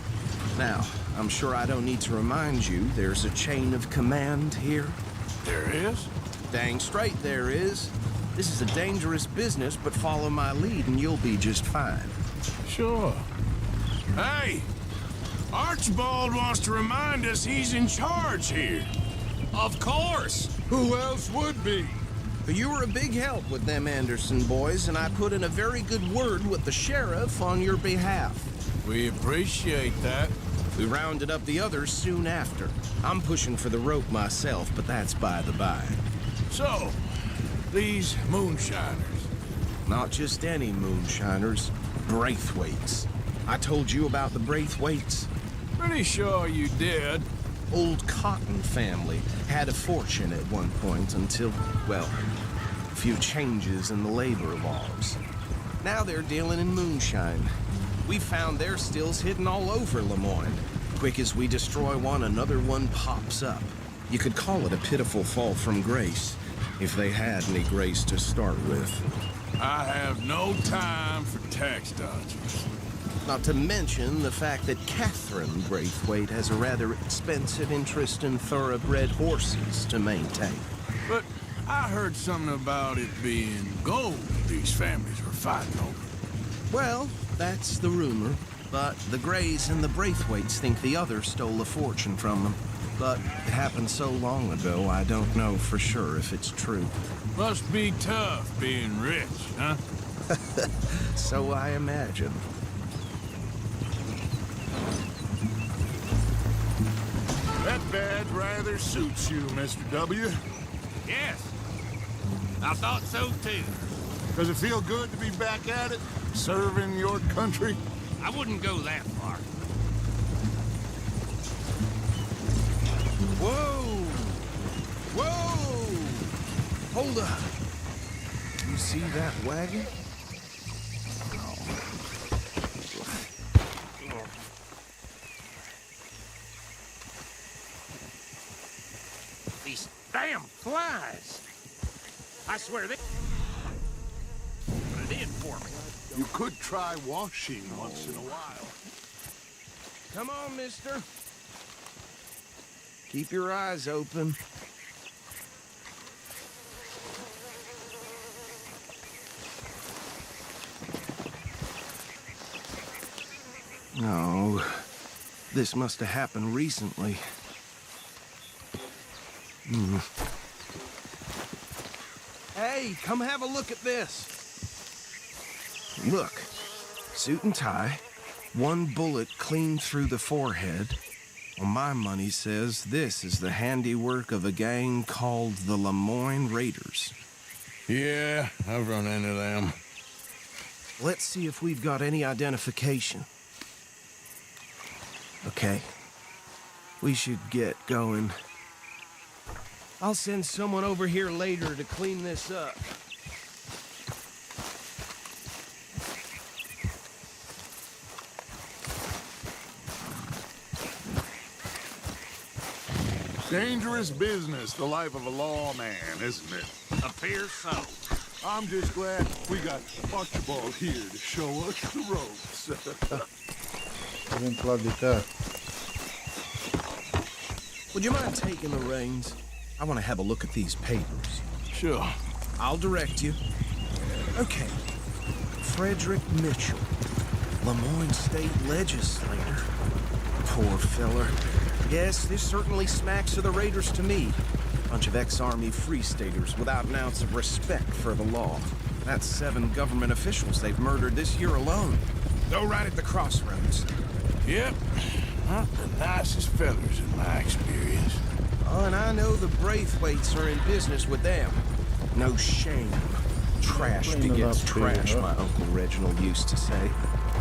Now, I'm sure I don't need to remind you there's a chain of command here. There is? Dang straight there is. This is a dangerous business, but follow my lead and you'll be just fine. Sure. Hey! Archibald wants to remind us he's in charge here. Of course! Who else would be? You were a big help with them Anderson boys, and I put in a very good word with the sheriff on your behalf. We appreciate that. We rounded up the others soon after. I'm pushing for the rope myself, but that's by the by. So, these moonshiners. Not just any moonshiners, Braithwaites. I told you about the Braithwaites. Pretty sure you did. Old Cotton family had a fortune at one point until, well, a few changes in the labor laws. Now they're dealing in moonshine. We found their stills hidden all over Lemoyne. Quick as we destroy one, another one pops up. You could call it a pitiful fall from grace, if they had any grace to start with. I have no time for tax dodgers. Not to mention the fact that Catherine Braithwaite has a rather expensive interest in thoroughbred horses to maintain. But I heard something about it being gold these families were fighting over. Well, that's the rumor. But the Grays and the Braithwaites think the other stole a fortune from them. But it happened so long ago, I don't know for sure if it's true. Must be tough being rich, huh? So I imagine. That badge rather suits you, Mr. W. Yes. I thought so, too. Does it feel good to be back at it, serving your country? I wouldn't go that far. Whoa! Whoa! Hold up. You see that wagon? These damn flies. I swear they put it in for me. You could try washing once in a while. Come on, mister. Keep your eyes open. No, this must have happened recently. Hey, come have a look at this. Look, suit and tie, one bullet clean through the forehead. Well, my money says this is the handiwork of a gang called the Lemoyne Raiders. Yeah, I've run into them. Let's see if we've got any identification. Okay. We should get going. I'll send someone over here later to clean this up. Dangerous business, the life of a lawman, isn't it? Appears so. I'm just glad we got Archibald here to show us the ropes. Vem pro lado de cá. Would you mind taking the reins? I want to have a look at these papers. Sure. I'll direct you. Okay. Frederick Mitchell, Lemoyne State Legislator. Poor feller. Yes, this certainly smacks of the Raiders to me. Bunch of ex-Army Free Staters without an ounce of respect for the law. That's 7 government officials they've murdered this year alone. Go right at the crossroads. Yep. Not the nicest fellers in my experience. Oh, and I know the Braithwaites are in business with them. No shame. Trash begets trash, my Uncle Reginald used to say.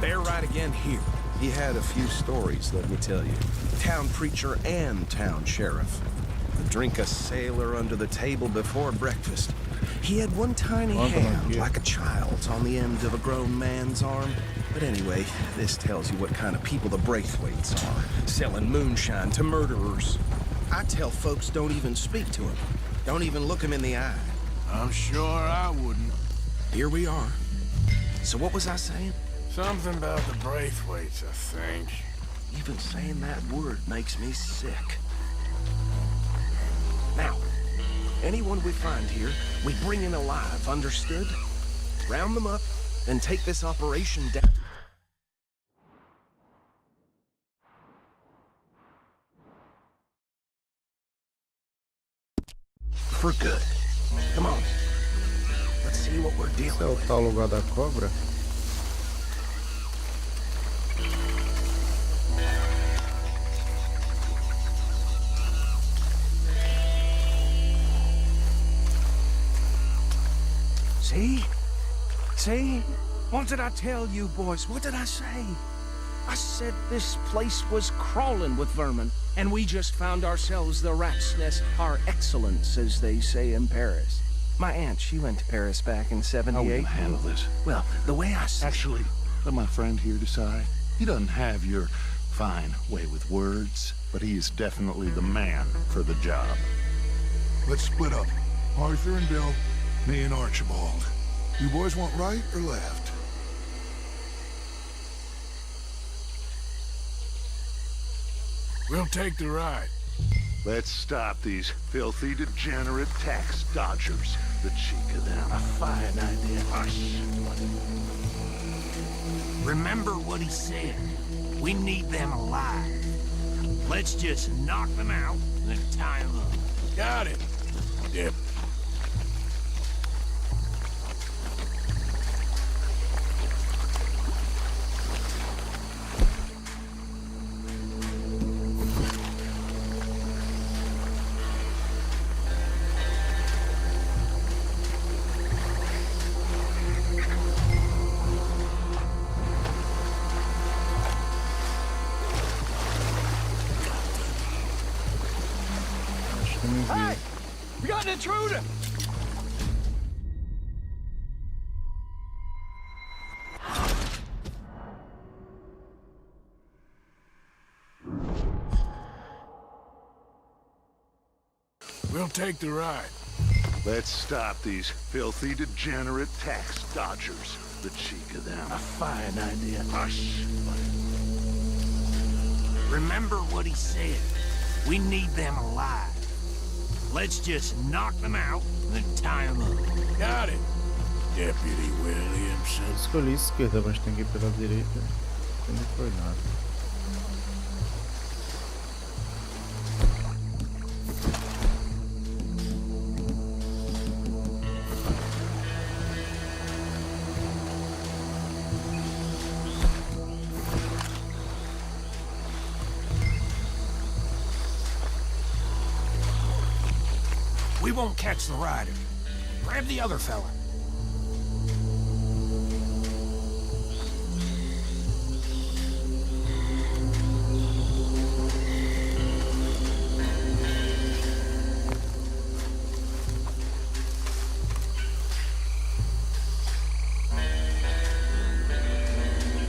They're right again here. He had a few stories, let me tell you. Town preacher and town sheriff. Drink a sailor under the table before breakfast. He had one tiny hand, like a child's, on the end of a grown man's arm. But anyway, this tells you what kind of people the Braithwaites are. Selling moonshine to murderers. I tell folks don't even speak to him. Don't even look him in the eye. I'm sure I wouldn't. Here we are. So what was I saying? Something about the Braithwaites, I think. Even saying that word makes me sick. Now, anyone we find here, we bring in alive, understood? Round them up, and take this operation down. For good. Come on. Let's see what we're dealing with. Esse é o tal lugar da cobra? See? See? What did I tell you, boys? What did I say? I said this place was crawling with vermin, and we just found ourselves the rat's nest par excellence, as they say in Paris. My aunt, she went to Paris back in '78. How are we gonna handle this? Well, the way I see Actually, let my friend here decide. He doesn't have your fine way with words, but he is definitely the man for the job. Let's split up. Arthur and Bill, me and Archibald. You boys want right or left? We'll take the ride. Let's stop these filthy, degenerate tax dodgers. The cheek of them. A fine idea. Hush. Remember what he said. We need them alive. Let's just knock them out and then tie them up. Got it. Yep. Hey! We got an intruder! We'll take the ride. Let's stop these filthy, degenerate tax dodgers. The cheek of them. A fine idea. Hush. Remember what he said. We need them alive. Let's just knock them out and then tie them up. Got it, Deputy Williamson. Escolhi esquerda, mas tem que ir pela direita. Não foi nada. We won't catch the rider. Grab the other fella.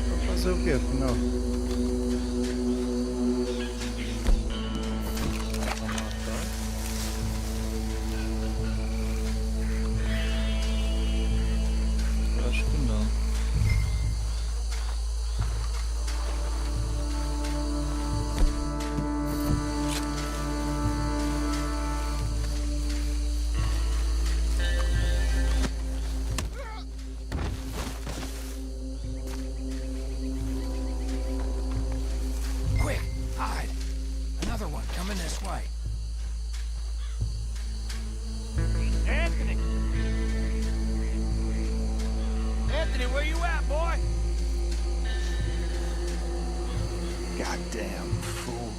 Vou fazer o que afinal? Quick, hide. Another one coming this way. Anthony! Anthony, where you at, boy? Goddamn fool.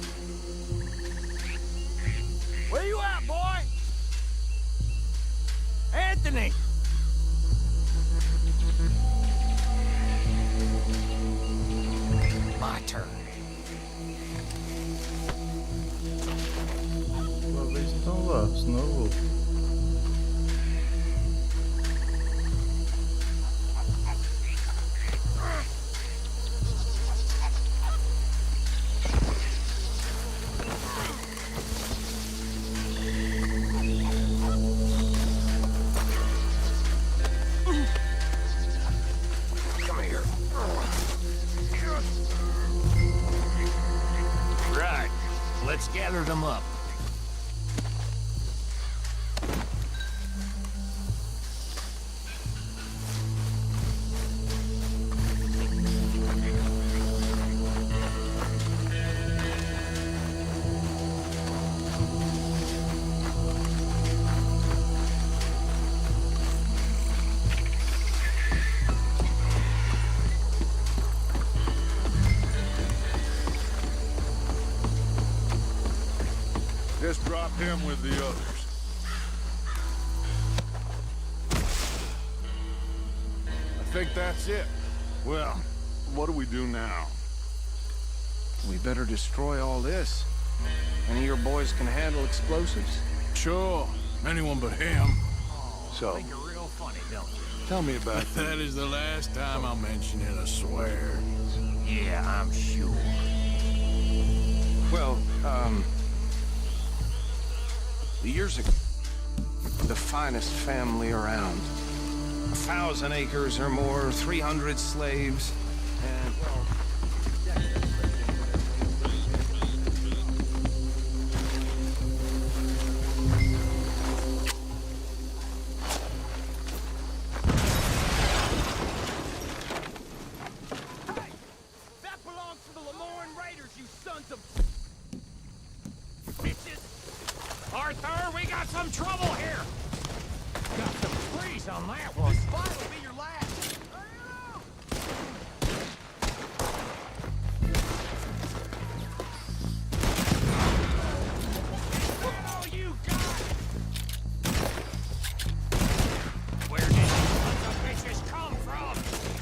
Where you at, boy? Anthony! My turn. Talvez estão lá, senão eu vou. Come here. Right. Let's gather them up. Just drop him with the others. I think that's it. Well, what do we do now? We better destroy all this. Any of your boys can handle explosives. Sure, anyone but him. So, Think you're real funny, don't you? tell me about That is the last time I'll mention it, I swear. Yeah, I'm sure. Well, years ago, the finest family around. 1,000 acres or more, 300 slaves, and, well, That belongs to the Lemoyne Raiders, you sons of bitches! Arthur, we got some trouble here! Got some freeze on that one. This fight will be your last! Oh, you got it! Where did you sons of bitches come from?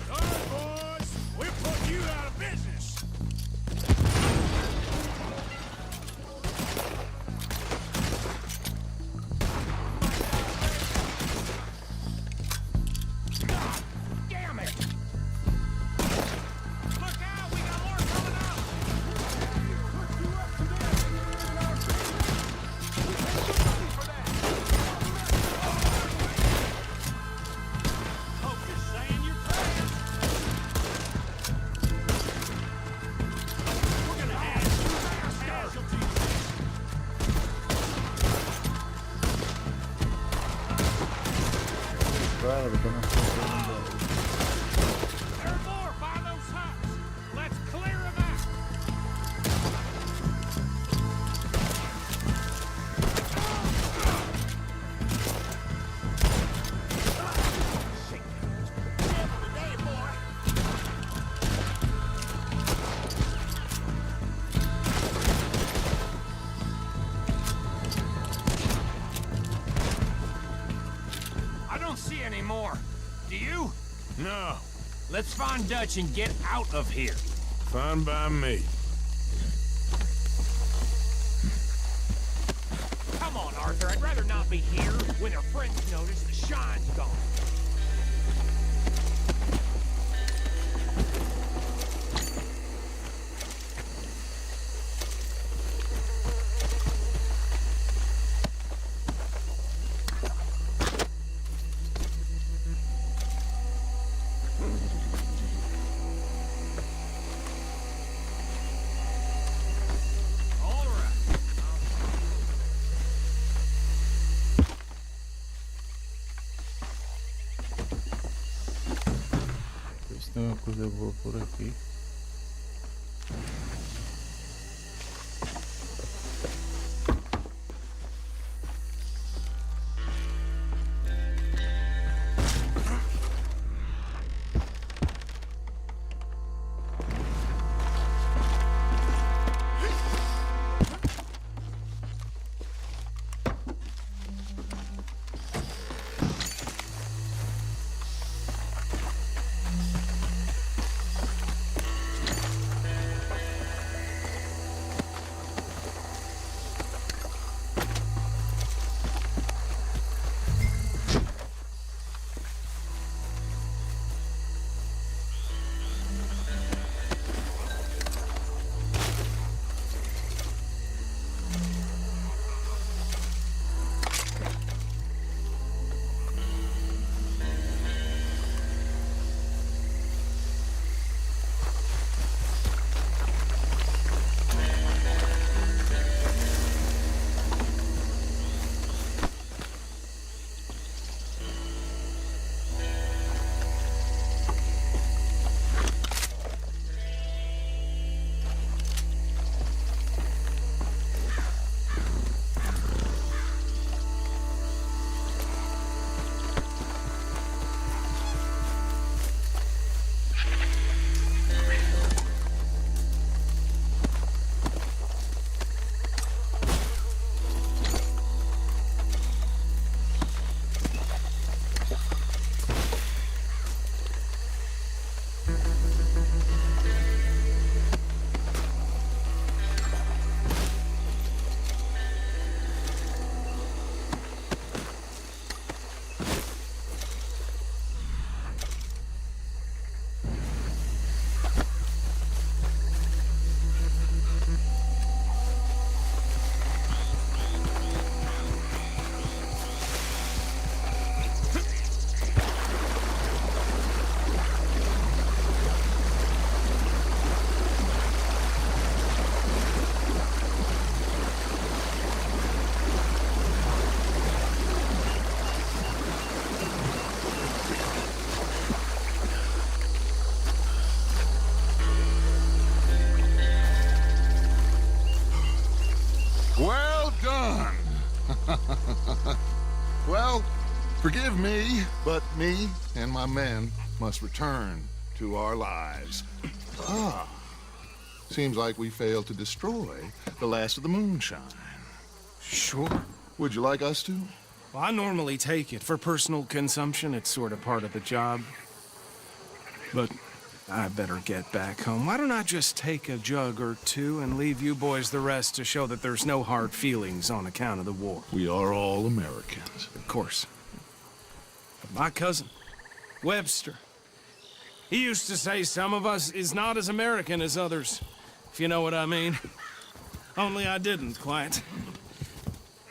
Sorry, boys. We're putting you out of business. Claro, tô na frente do bagulho. There are more by those huts. Let's clear them out. I don't see any more. Do you? No. Let's find Dutch and get out of here. Fine by me. Come on, Arthur. I'd rather not be here when our friends notice the shine's gone. Ver se tem uma coisa boa por aqui. Well done. Well, forgive me, but me and my men must return to our lives. Ah, seems like we failed to destroy the last of the moonshine. Sure. Would you like us to? Well, I normally take it. For personal consumption, it's sort of part of the job. But I better get back home. Why don't I just take a jug or two and leave you boys the rest to show that there's no hard feelings on account of the war? We are all Americans. Of course. But my cousin, Webster, he used to say some of us is not as American as others, if you know what I mean. Only I didn't quite.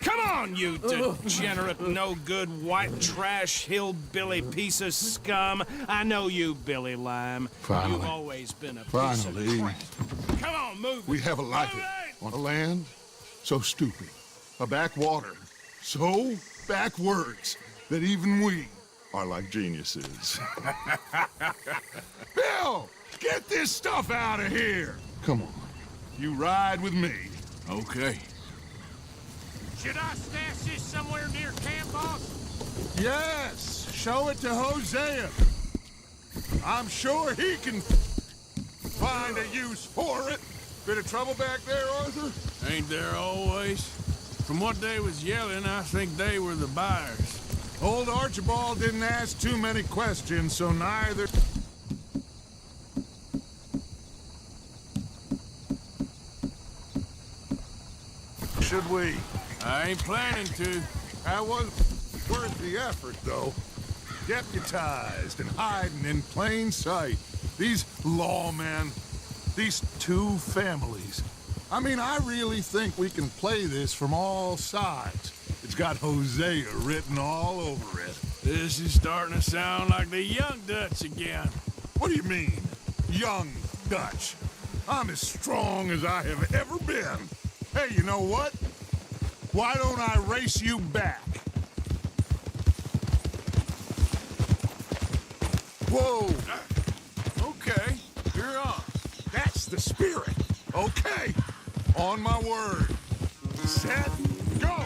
Come on, you degenerate, no-good, white trash, hillbilly piece of scum. I know you, Billy Lime. Finally. You've always been a Finally. piece of crap. Come on, move. We have a life on a land so stupid, a backwater so backwards that even we are like geniuses. Bill, get this stuff out of here! Come on, you ride with me. Okay. Should I stash this somewhere near camp, boss? Yes, show it to Hosea. I'm sure he can find a use for it. Bit of trouble back there, Arthur? Ain't there always? From what they was yelling, I think they were the buyers. Old Archibald didn't ask too many questions, so neither... should we? I ain't planning to. That was worth the effort, though. Deputized and hiding in plain sight. These lawmen, these two families. I mean, I really think we can play this from all sides. It's got Hosea written all over it. This is starting to sound like the Young Dutch again. What do you mean, Young Dutch? I'm as strong as I have ever been. Hey, you know what? Why don't I race you back? Whoa! Okay, you're on. That's the spirit. Okay, on my word. Set, go!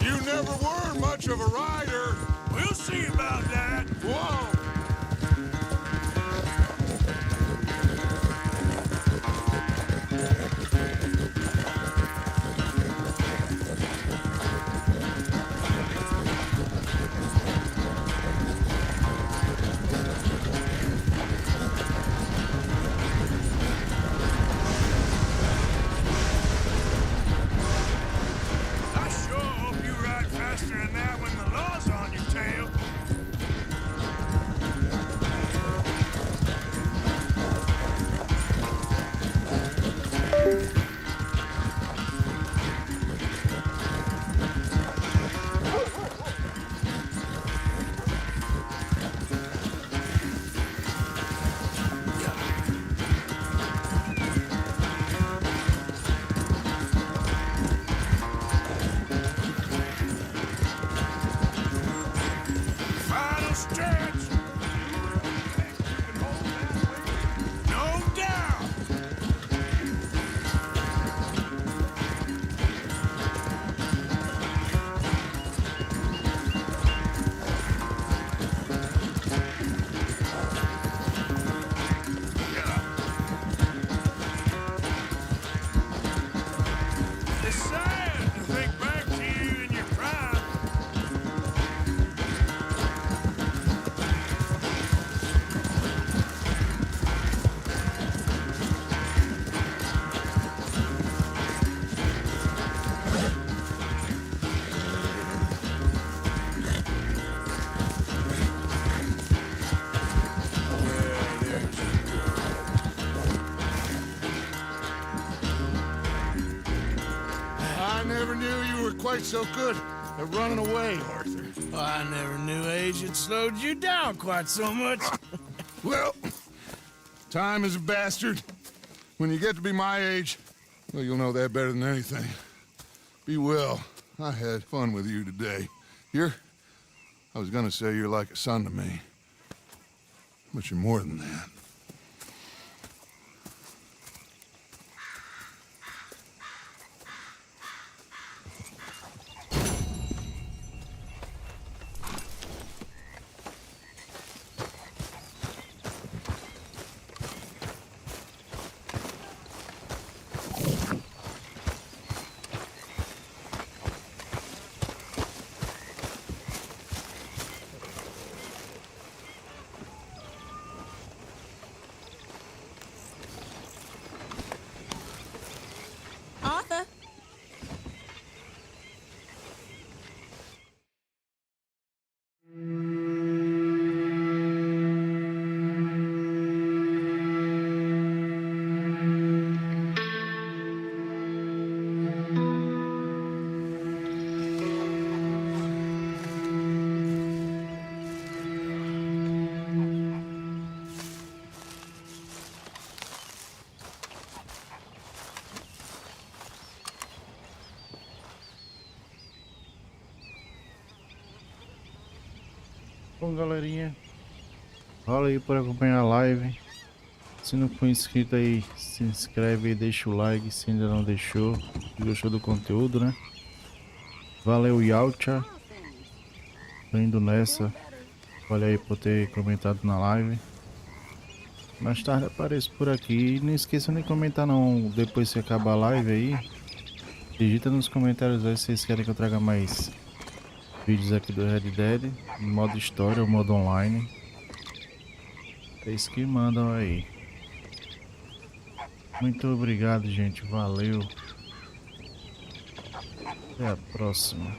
You never were much of a rider. We'll see about that. Whoa! I sure hope you ride faster than that when the law's on your tail. Final stretch. No doubt. It's sad to think back to you in your prime. I never knew you were quite so good at running away, Arthur. I never knew age had slowed you down quite so much. Well, time is a bastard. When you get to be my age, well, you'll know that better than anything. Be well. I had fun with you today. I was gonna say you're like a son to me. But you're more than that. Bom, galerinha, valeu aí por acompanhar a live. Se não for inscrito aí, se inscreve e deixa o like se ainda não deixou. Se gostou do conteúdo, né? Valeu, Yalcha. Tô indo nessa. Valeu aí por ter comentado na live. Mais tarde apareço por aqui. E não esqueça de comentar não, depois que acabar a live aí. Digita nos comentários aí se vocês querem que eu traga mais vídeos aqui do Red Dead, modo história ou modo online. Vocês que mandam aí. Muito obrigado, gente. Valeu. Até a próxima.